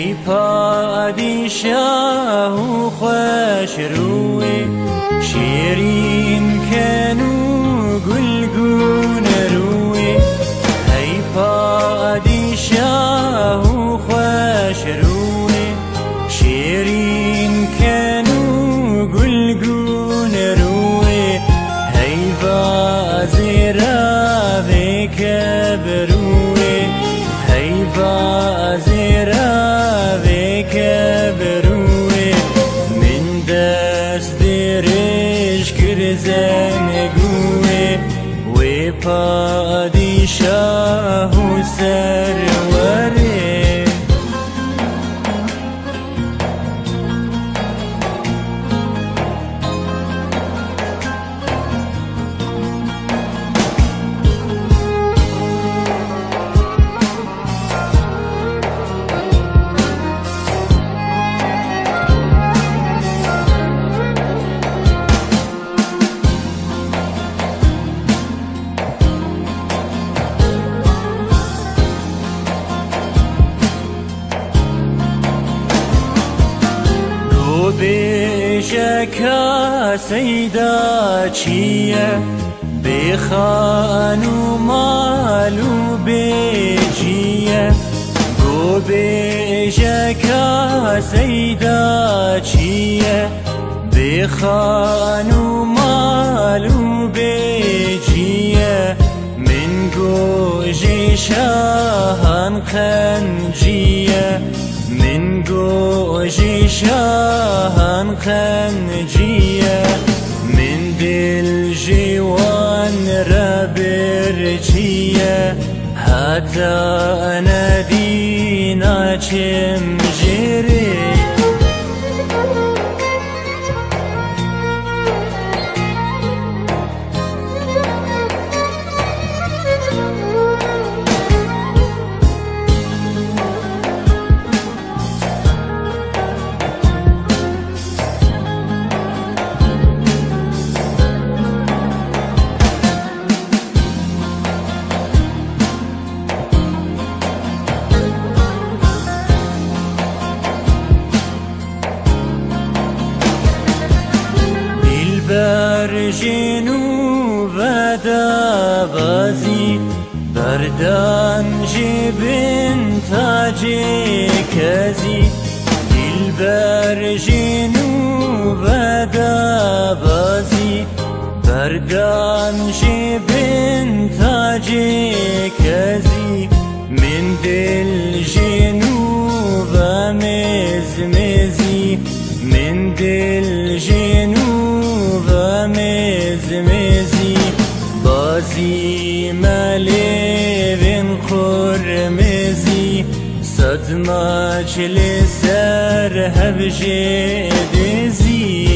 ای پادشاه و خوش روی شیرین کنو گلگون روی ای پادشاه و خوش روی شیرین کنو گلگون روی ای وزیرا به کبروی ای وزیرا به کبروی من دست درش کرزنگوی و پادشاه و سروری بشکا سیدا چیه بخان و مال و بجیه گو بشکا سیدا چیه بخان و مال و بجیه من گوژی شاهان خنجیه من گوژی شاهان خنجیه من دل جوان را برچیه حتی ندینا چم جری برجنو ودا بازی بردان جبن تاج کزی دل برجنو ودا بازی بردان جبن تاج کزی من دل جنو و مزمزی من دل جنو مزمزی بازی مالی بین خورمزی صدمه چل سر هبجه دزی